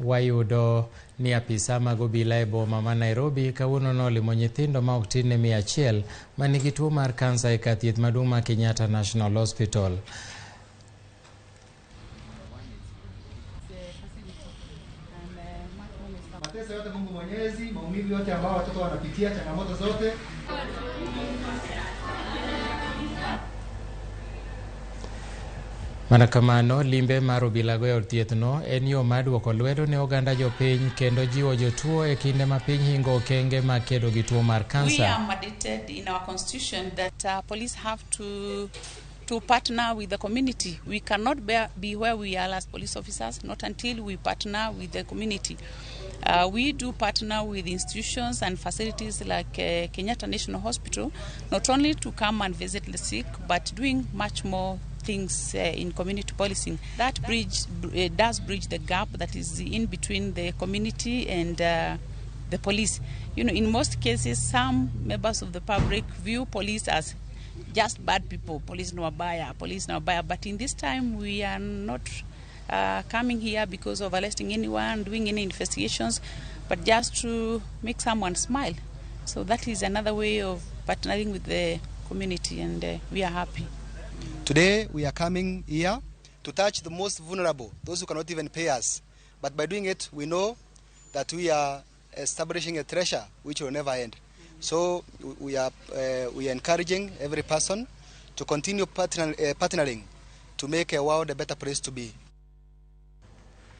wayudo ni apisa mag obila e boma ma Nairobi kawuono nolimo nyithindo ma ok tin ne 100 ma nigi tuo mar kansa e kar thieth maduong' ma Kenyatta National Hospital. Mateso yote Mungu Mwenyezi, maumivu yote ambao watoto wanapitia, changamoto zote. Mana kamano, limbe mar Obilago e od thiethno en yo mar duoko lwedo ne oganda jopiny kendo jiwo jotuo e kinde ma piny hingo okenge ma kedo gi tuo mar kansa. We are mandated in our constitution that police have to partner with the community. We cannot be where we are as police officers, not until we partner with the community. We do partner with institutions and facilities like Kenyatta National Hospital, not only to come and visit the sick, but doing much more things in community policing. That does bridge the gap that is in between the community and the police. You know, in most cases, some members of the public view police as just bad people, police no abaya. But in this time, we are not coming here because of arresting anyone, doing any investigations, but just to make someone smile. So that is another way of partnering with the community, and we are happy. Today we are coming here to touch the most vulnerable, those who cannot even pay us. But by doing it, we know that we are establishing a treasure which will never end. So we are encouraging every person to continue partnering to make a world a better place to be.